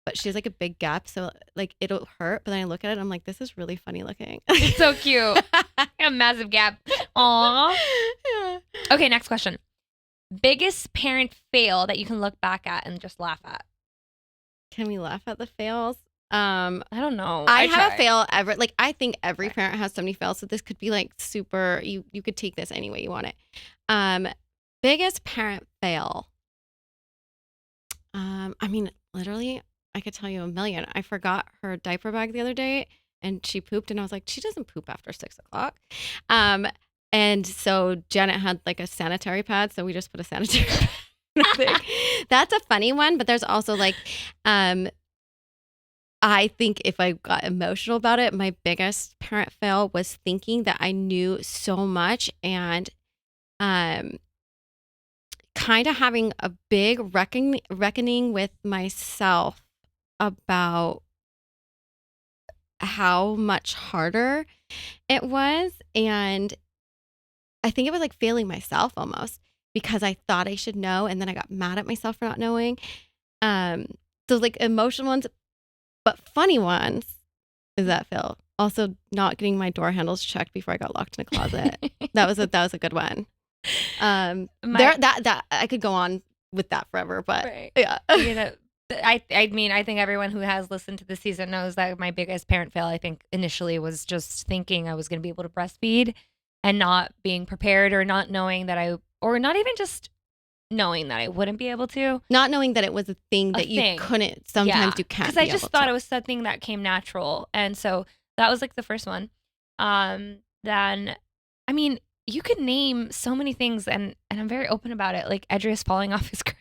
S2: But she has like a big gap, so like it'll hurt. But then I look at it, and I'm like, this is really funny looking.
S1: It's so cute. A massive gap. Aww. Yeah. Okay, next question. Biggest parent fail that you can look back at and just laugh at?
S2: Can we laugh at the fails?
S1: I don't know.
S2: I have a fail ever. Like I think every parent has so many fails, so this could be like super. You could take this any way you want it. Biggest parent fail. I mean, literally. I could tell you a million. I forgot her diaper bag the other day and she pooped and I was like, she doesn't poop after 6:00. And so Janet had like a sanitary pad. So we just put a sanitary pad. That's a funny one. But there's also like, I think if I got emotional about it, my biggest parent fail was thinking that I knew so much and kind of having a big reckoning with myself about how much harder it was. And I think it was like failing myself almost because I thought I should know. And then I got mad at myself for not knowing. So like emotional ones, but funny ones is that Phil. Also not getting my door handles checked before I got locked in a closet. that was a good one. That I could go on with that forever, but yeah.
S1: I mean, I think everyone who has listened to the season knows that my biggest parent fail, I think initially was just thinking I was going to be able to breastfeed and not being prepared or not knowing that or not even just knowing that I wouldn't be able to.
S2: Not knowing that it was a thing that you couldn't, sometimes you can't.
S1: Because I just thought it was something that came natural. And so that was like the first one. Then, I mean, you could name so many things and I'm very open about it. Like Edrius falling off his crib.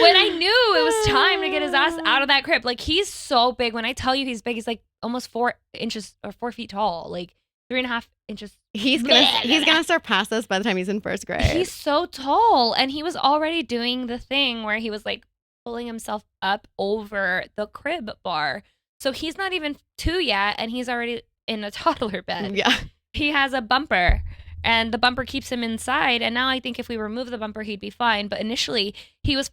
S1: When I knew it was time to get his ass out of that crib. Like, he's so big. When I tell you he's big, he's like almost 4 inches or 4 feet tall. Like 3.5 inches.
S2: He's gonna surpass us by the time he's in first grade.
S1: He's so tall. And he was already doing the thing where he was like pulling himself up over the crib bar. So he's not even 2 yet. And he's already in a toddler bed.
S2: Yeah.
S1: He has a bumper. And the bumper keeps him inside. And now I think if we remove the bumper, he'd be fine. But initially, he was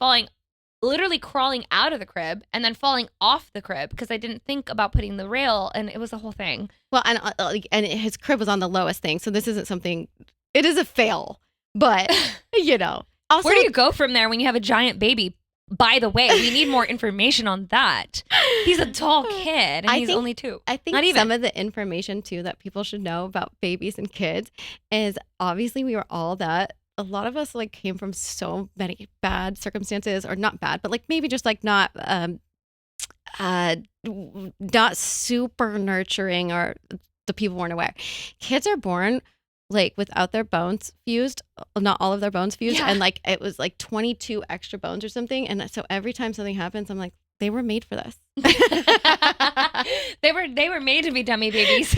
S1: literally crawling out of the crib and then falling off the crib because I didn't think about putting the rail. And it was a whole thing.
S2: Well, and his crib was on the lowest thing. So this isn't something, it is a fail. But, Also,
S1: where do you go from there when you have a giant baby? By the way, we need more information on that. He's a tall kid, and he's only 2.
S2: I think some of the information, too, that people should know about babies and kids is obviously we were all that. A lot of us, like, came from so many bad circumstances, or not bad, but, like, maybe just, like, not super nurturing, or the people weren't aware. Kids are born like without their bones fused, not all of their bones fused. And like, it was like 22 extra bones or something. And so every time something happens, I'm like, they were made for this.
S1: They were made to be dummy babies.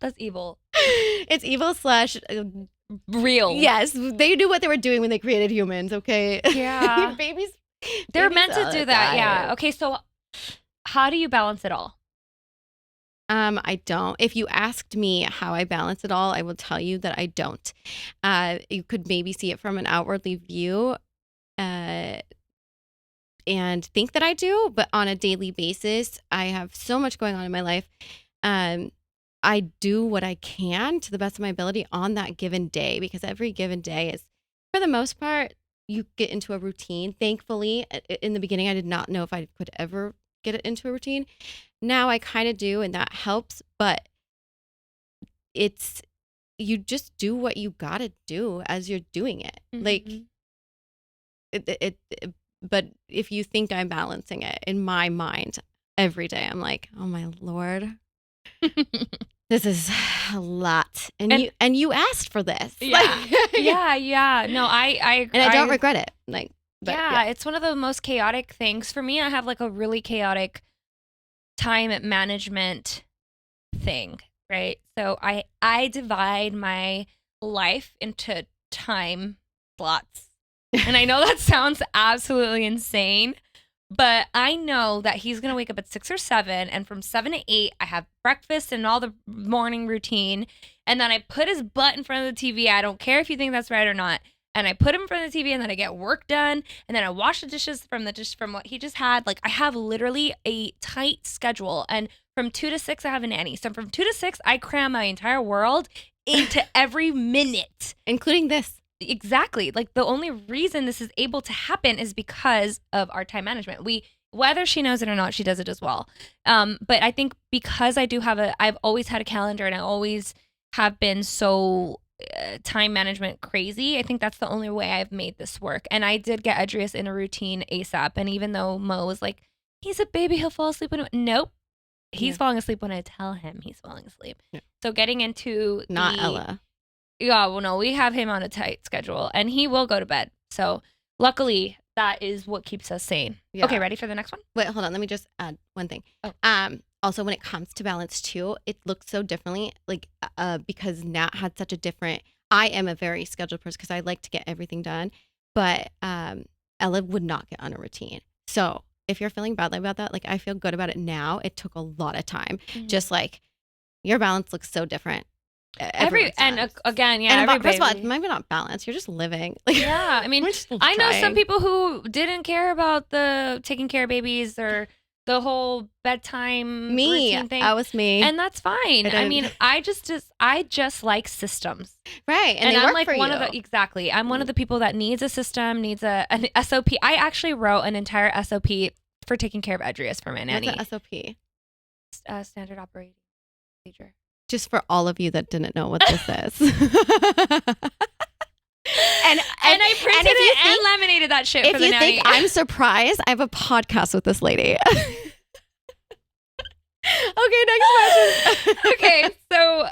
S1: That's evil.
S2: It's evil /
S1: real.
S2: Yes. They knew what they were doing when they created humans. Okay.
S1: Yeah.
S2: babies.
S1: They're meant to do that. Yeah. Okay. So how do you balance it all?
S2: I don't. If you asked me how I balance it all, I will tell you that I don't. You could maybe see it from an outwardly view and think that I do, but on a daily basis, I have so much going on in my life. I do what I can to the best of my ability on that given day, because every given day is, for the most part, you get into a routine. Thankfully, in the beginning, I did not know if I could ever get it into a routine. Now I kind of do, and that helps, but you just do what you gotta do as you're doing it. Mm-hmm. Like but if you think I'm balancing it in my mind every day, I'm like, oh my Lord, this is a lot. And you asked for this.
S1: Yeah.
S2: Like,
S1: yeah. No, I
S2: don't regret it. Like,
S1: but it's one of the most chaotic things for me. I have like a really chaotic time management thing, right? So I divide my life into time slots. And I know that sounds absolutely insane, but I know that he's going to wake up at 6 or 7, and from 7 to 8, I have breakfast and all the morning routine, and then I put his butt in front of the TV. I don't care if you think that's right or not. And I put him in front of the TV, and then I get work done, and then I wash the dishes from what he just had. Like, I have literally a tight schedule, and from 2 to 6, I have a nanny. So from 2 to 6, I cram my entire world into every minute,
S2: including this.
S1: Exactly. Like, the only reason this is able to happen is because of our time management. Whether she knows it or not, she does it as well. But I think because I've always had a calendar, and I always have been so time management crazy. I think that's the only way I've made this work. And I did get Edrius in a routine ASAP. And even though Mo was like, he's a baby, he'll fall asleep nope. He's falling asleep when I tell him he's falling asleep. Yeah. So getting into
S2: not Ella.
S1: Yeah, well, no, we have him on a tight schedule, and he will go to bed. So luckily, that is what keeps us sane. Yeah. Okay, ready for the next one?
S2: Wait, hold on. Let me just add one thing. Also, when it comes to balance too, it looks so differently. Like, because Nat had such a different. I am a very scheduled person because I like to get everything done, but Ella would not get on a routine. So if you're feeling badly about that, like I feel good about it now. It took a lot of time. Mm-hmm. Just like your balance looks so different.
S1: Again, yeah.
S2: First of all, maybe not balance. You're just living. Like,
S1: yeah, I mean, I know some people who didn't care about the taking care of babies or the whole bedtime routine thing.
S2: That was me,
S1: and that's fine. I mean, I just like systems,
S2: right?
S1: And I'm like one of the exactly. I'm one of the people that needs a system, needs an SOP. I actually wrote an entire SOP for taking care of Edrius for my nanny.
S2: What's an SOP?
S1: Standard operating procedure.
S2: Just for all of you that didn't know what this is.
S1: And I printed it and laminated that shit for the nanny.
S2: If you think I'm surprised, I have a podcast with this lady. Okay, next question.
S1: Okay, so,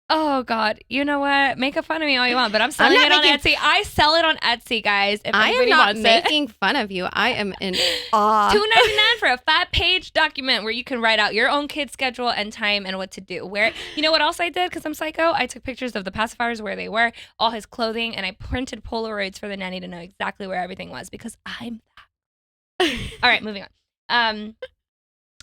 S1: oh God, you know what? Make fun of me all you want, but I'm selling it on Etsy. I sell it on Etsy, guys. If
S2: I am
S1: anybody
S2: not
S1: wants
S2: making fun of you. I am in awe.
S1: $2.99 for a 5-page document where you can write out your own kid's schedule and time and what to do. Where, you know what else I did? Because I'm psycho. I took pictures of the pacifiers, where they were, all his clothing, and I printed Polaroids for the nanny to know exactly where everything was because I'm that. All right, moving on.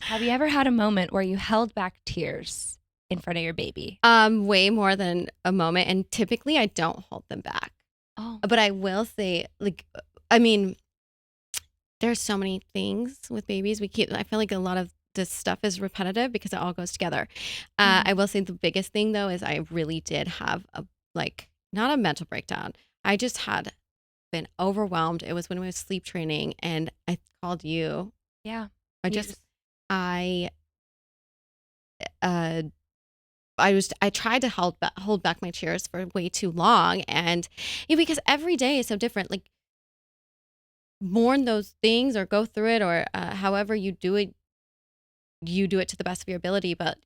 S1: Have you ever had a moment where you held back tears in front of your baby?
S2: Way more than a moment, and typically I don't hold them back.
S1: Oh.
S2: But I will say, like, I mean, there's so many things with babies. I feel like a lot of this stuff is repetitive because it all goes together. I will say the biggest thing though is I really did have not a mental breakdown. I just had been overwhelmed. It was when we were sleep training, and I called you.
S1: Yeah.
S2: I tried to hold back my tears for way too long, and because every day is so different. Like, mourn those things or go through it, or however you do it to the best of your ability. But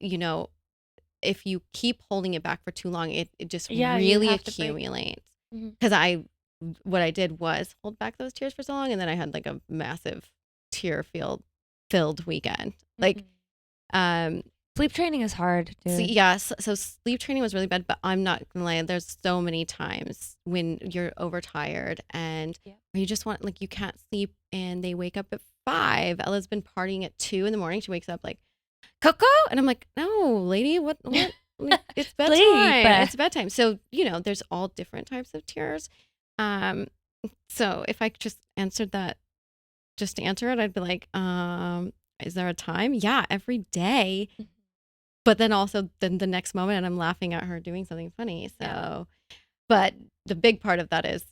S2: if you keep holding it back for too long, it just really accumulates. Because what I did was hold back those tears for so long, and then I had like a massive tear-filled weekend. Like,
S1: sleep training is hard, dude.
S2: So sleep training was really bad, but I'm not gonna lie, there's so many times when you're overtired and you just want, like, you can't sleep, and they wake up at 5. Ella's been partying at 2 in the morning. She wakes up like, Coco, and I'm like, no, lady, what? Like, it's bedtime. It's bedtime. So there's all different types of tears. So if I just answered that just to answer it, I'd be like, is there a time? Yeah, every day. But then also the next moment, and I'm laughing at her doing something funny. So, but the big part of that is,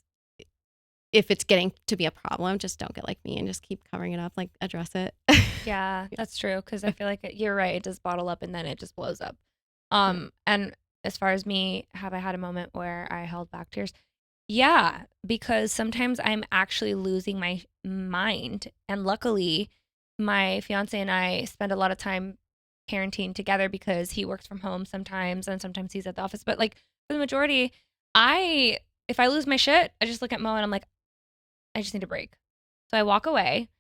S2: if it's getting to be a problem, just don't get like me and just keep covering it up, like address it.
S1: Yeah, that's true. Because I feel like you're right. It does bottle up and then it just blows up. And as far as me, have I had a moment where I held back tears? Yeah, because sometimes I'm actually losing my mind. And luckily, my fiance and I spend a lot of time parenting together because he works from home sometimes and sometimes he's at the office. But like, for the majority, if I lose my shit, I just look at Mo and I'm like, I just need a break. So I walk away,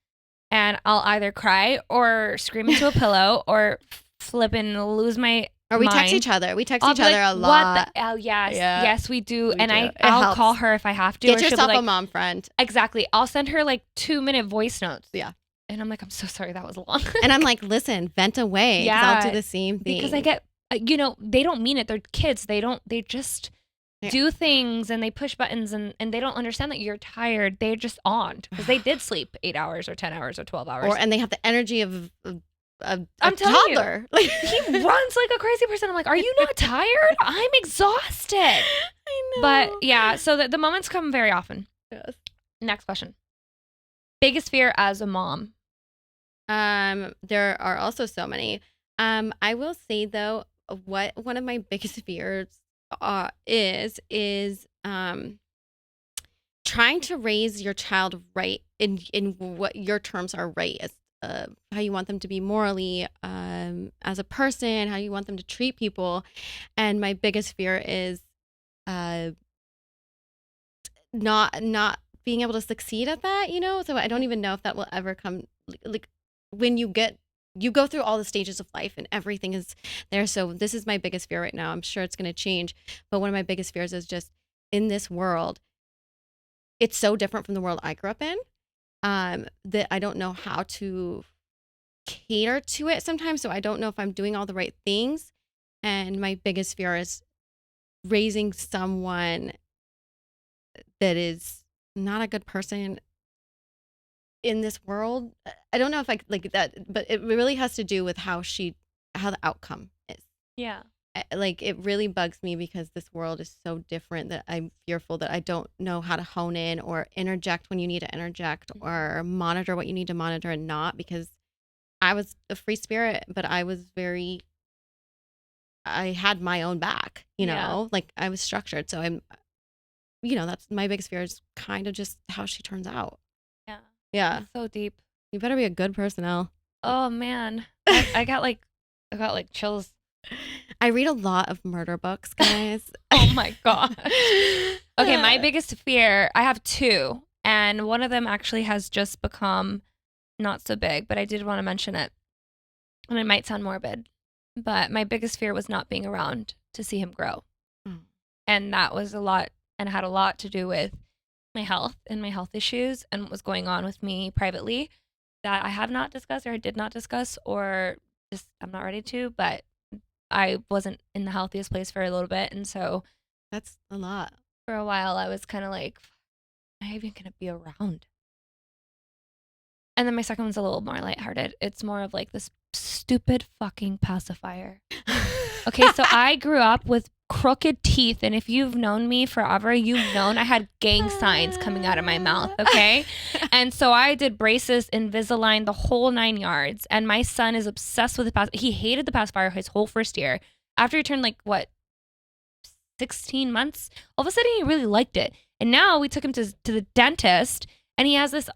S1: and I'll either cry or scream into a pillow or flip and lose my
S2: Or we
S1: mind.
S2: text each other. We text each other a lot.
S1: Oh, yes. Yeah. Yes, we do. And
S2: do.
S1: I'll call her if I have to.
S2: Get yourself a mom friend.
S1: Exactly. I'll send her like 2-minute voice notes.
S2: Yeah.
S1: And I'm like, I'm so sorry that was long.
S2: And I'm like, listen, vent away. Yeah. I'll do the same thing.
S1: Because I get, they don't mean it. They're kids. They just do things and they push buttons and they don't understand that you're tired. They're just on because they did sleep 8 hours or 10 hours or 12 hours.
S2: And they have the energy of a
S1: toddler. Like, he runs like a crazy person. I'm like, are you not tired? I'm exhausted.
S2: I know.
S1: But yeah, so the moments come very often.
S2: Yes.
S1: Next question. Biggest fear as a mom?
S2: There are also so many. I will say though, what one of my biggest fears is trying to raise your child right in what your terms are right, as how you want them to be morally, as a person, how you want them to treat people. And my biggest fear is not being able to succeed at that, so I don't even know if that will ever come. Like, when you go through all the stages of life and everything is there. So this is my biggest fear right now. I'm sure it's going to change, but one of my biggest fears is just, in this world, it's so different from the world I grew up in, that I don't know how to cater to it sometimes. So I don't know if I'm doing all the right things. And my biggest fear is raising someone that is not a good person in this world. I don't know if I like that, but it really has to do with how the outcome is.
S1: Yeah.
S2: Like, it really bugs me because this world is so different that I'm fearful that I don't know how to hone in or interject when you need to interject, or monitor what you need to monitor and not, because I was a free spirit, but I had my own back, like I was structured. So that's my biggest fear is kind of just how she turns out.
S1: Yeah.
S2: Yeah.
S1: It's so deep.
S2: You better be a good person, Elle.
S1: Oh man. I got like chills.
S2: I read a lot of murder books, guys.
S1: Oh my gosh. Okay, my biggest fear, I have two, and one of them actually has just become not so big, but I did want to mention it. And it might sound morbid, but my biggest fear was not being around to see him grow.
S2: Mm.
S1: And that was a lot, and had a lot to do with my health and my health issues and what was going on with me privately that I have not discussed or I did not discuss, or just I'm not ready to, but I wasn't in the healthiest place for a little bit. And so
S2: That's a lot.
S1: for a while, I was kind of like, am I even going to be around? And then my second one's a little more lighthearted. It's more of like this stupid fucking pacifier. Okay, so I grew up with crooked teeth, and if you've known me forever, you've known I had gang signs coming out of my mouth, okay? And so I did braces, Invisalign, the whole 9 yards, and my son is obsessed with the pacifier. He hated the pacifier his whole first year. After he turned 16 months, all of a sudden he really liked it. And now we took him to the dentist, and he has this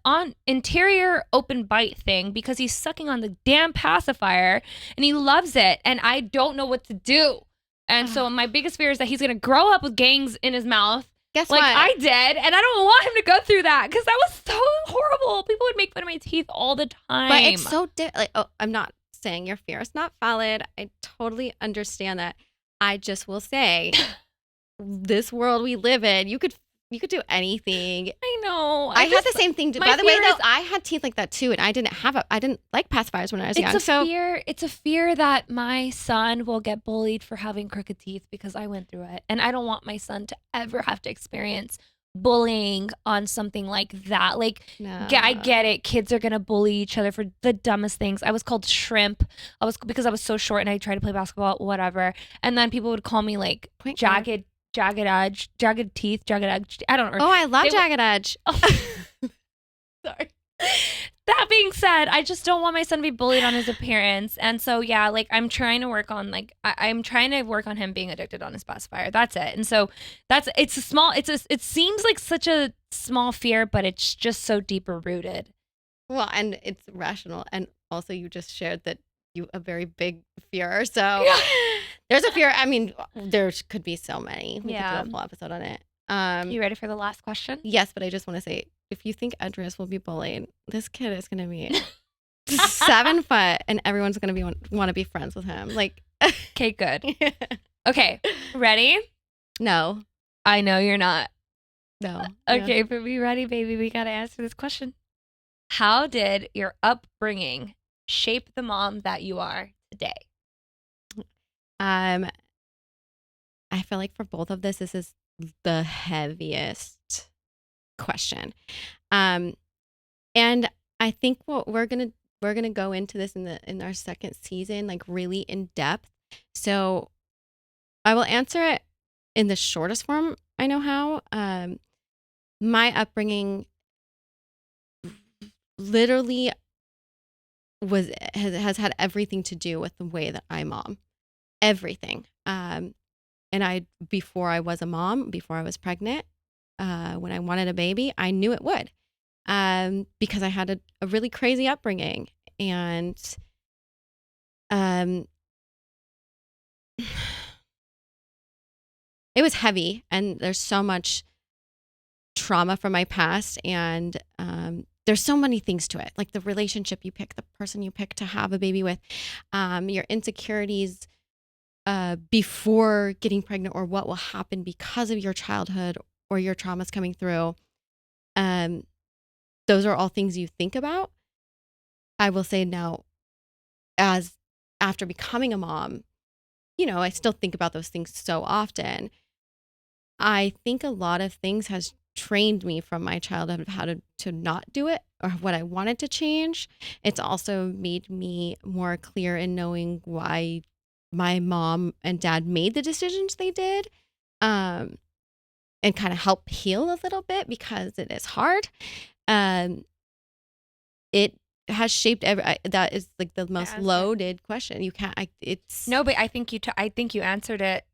S1: interior open bite thing because he's sucking on the damn pacifier, and he loves it, and I don't know what to do. And so my biggest fear is that he's going to grow up with gangs in his mouth.
S2: Guess
S1: like
S2: what?
S1: I did, and I don't want him to go through that because that was so horrible. People would make fun of my teeth all the time.
S2: But it's so I'm not saying your fear is not valid. I totally understand that. I just will say, this world we live in, you could do anything.
S1: I know.
S2: I had the same thing. By the way, though,
S1: is,
S2: I had teeth like that too, and I didn't like pacifiers when I was young.
S1: It's a fear that my son will get bullied for having crooked teeth because I went through it, and I don't want my son to ever have to experience bullying on something like that. Like,
S2: no.
S1: I get it. Kids are gonna bully each other for the dumbest things. I was called shrimp. Because I was so short and I tried to play basketball, whatever. And then people would call me like jagged edge, jagged teeth, jagged edge. I don't know.
S2: Oh, I love jagged edge.
S1: Oh, sorry. That being said, I just don't want my son to be bullied on his appearance. And so, yeah, like I'm trying to work on I'm trying to work on him being addicted on his pacifier. That's it. And so it seems like such a small fear, but it's just so deeper rooted.
S2: Well, and it's rational. And also you just shared that you a very big fear. So
S1: yeah.
S2: There's a fear. I mean, there could be so many. We could do a whole episode on it.
S1: You ready for the last question?
S2: Yes, but I just want to say, if you think Andreas will be bullied, this kid is going to be 7 foot, and everyone's going to want to be friends with him. Like,
S1: okay, good. Okay, ready?
S2: No,
S1: I know you're not.
S2: No.
S1: Okay, but be ready, baby. We got to answer this question. How did your upbringing shape the mom that you are today?
S2: I feel like for both of this is the heaviest question. And I think what we're gonna go into this in our second season, like really in depth. So I will answer it in the shortest form I know how. My upbringing literally has had everything to do with the way that I mom. Everything. And before I was a mom, before I was pregnant, when I wanted a baby, I knew it would, because I had a really crazy upbringing, and it was heavy, and there's so much trauma from my past, and there's so many things to it, like the relationship you pick, the person you pick to have a baby with, your insecurities before getting pregnant, or what will happen because of your childhood or your traumas coming through. Those are all things you think about. I will say now, after becoming a mom, I still think about those things so often. I think a lot of things has trained me from my childhood of how to not do it, or what I wanted to change. It's also made me more clear in knowing why my mom and dad made the decisions they did, and kind of help heal a little bit, because it is hard. It has shaped that is like the most loaded question. You can't. It's
S1: no, but I think you answered it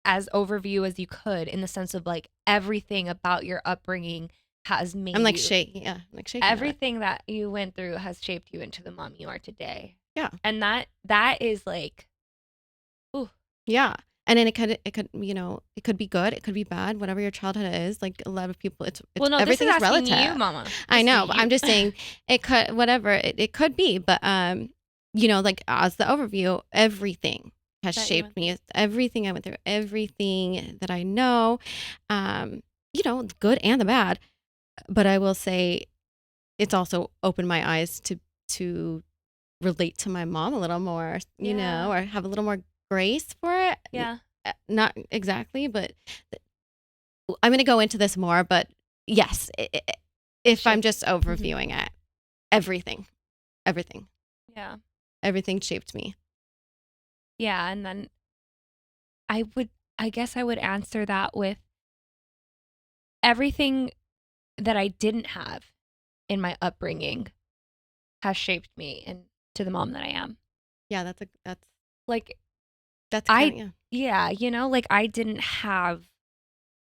S1: as overview as you could, in the sense of like everything about your upbringing has made
S2: I'm like
S1: you,
S2: shaking. Yeah, I'm like shaking.
S1: everything that you went through has shaped you into the mom you are today.
S2: Yeah.
S1: And that is like, ooh.
S2: Yeah. And then it could, it could be good, it could be bad, whatever your childhood is. Like a lot of people, it's
S1: Well, no,
S2: everything
S1: this
S2: is
S1: is asking
S2: relative.
S1: you, Mama.
S2: I
S1: This
S2: know,
S1: is
S2: but
S1: you.
S2: I'm just saying it could, whatever it could be. But like as the overview, everything has
S1: That you
S2: shaped
S1: went
S2: me. It's everything I went through, everything that I know, the good and the bad. But I will say, it's also opened my eyes to relate to my mom a little more,
S1: Yeah.
S2: or have a little more grace for it.
S1: Yeah.
S2: Not exactly, but I'm going to go into this more. But yes, if I'm just overviewing it, everything,
S1: Yeah.
S2: everything shaped me.
S1: Yeah. And then I guess I would answer that with everything that I didn't have in my upbringing has shaped me into the mom that I am.
S2: Yeah, that's
S1: Like,
S2: kind of,
S1: yeah, like I didn't have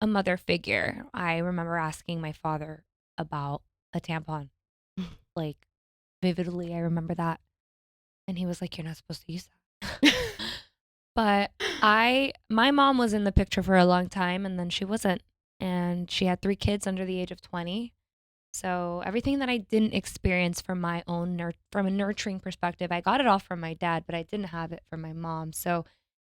S1: a mother figure. I remember asking my father about a tampon. Like, vividly, I remember that. And he was like, "You're not supposed to use that." But my mom was in the picture for a long time, and then she wasn't. And she had 3 kids under the age of 20. So everything that I didn't experience from my own from a nurturing perspective, I got it all from my dad, but I didn't have it from my mom. So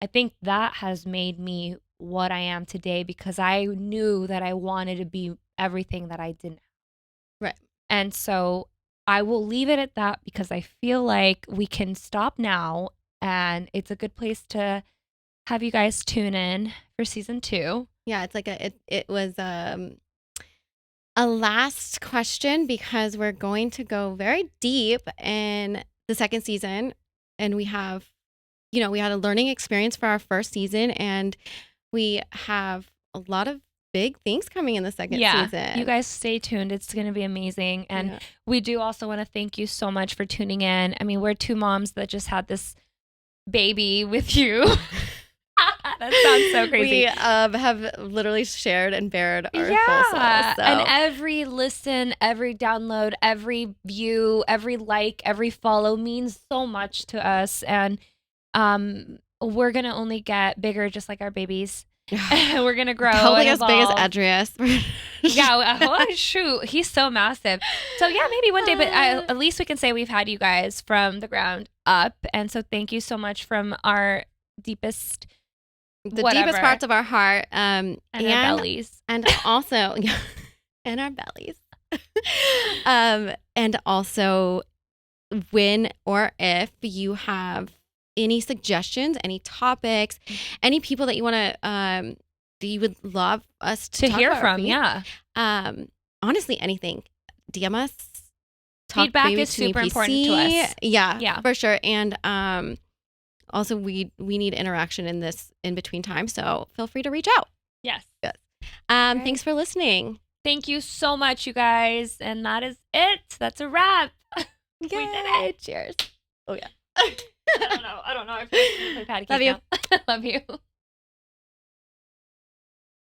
S1: I think that has made me what I am today, because I knew that I wanted to be everything that I didn't have.
S2: Right.
S1: And so I will leave it at that, because I feel like we can stop now, and it's a good place to have you guys tune in for season 2.
S2: Yeah, it's like it was a last question, because we're going to go very deep in the second season, and we have, we had a learning experience for our first season, and we have a lot of big things coming in the second season.
S1: You guys stay tuned. It's going to be amazing. And we do also want to thank you so much for tuning in. I mean, we're 2 moms that just had this baby with you. That sounds so crazy.
S2: We have literally shared and bared our full souls. So.
S1: And every listen, every download, every view, every like, every follow means so much to us. And we're going to only get bigger, just like our babies. We're going to grow.
S2: Probably
S1: and
S2: as big as
S1: evolve.
S2: Adrius.
S1: Yeah, oh, shoot. He's so massive. So yeah, maybe one day, but at least we can say we've had you guys from the ground up. And so thank you so much from our deepest
S2: deepest parts of our heart, and
S1: our bellies,
S2: and also and our bellies, and also when or if you have any suggestions, any topics, any people that you want to that you would love us to
S1: hear from,
S2: honestly, anything, DM us.
S1: Feedback is super important to us.
S2: Yeah, for sure. And also, we need interaction in between time, so feel free to reach out.
S1: Yes.
S2: Thanks for listening.
S1: Thank you so much, you guys. And that is it. That's a wrap. We did it.
S2: Cheers. Oh, yeah.
S1: I don't know. I feel like we play patty cake. Love you. Love you.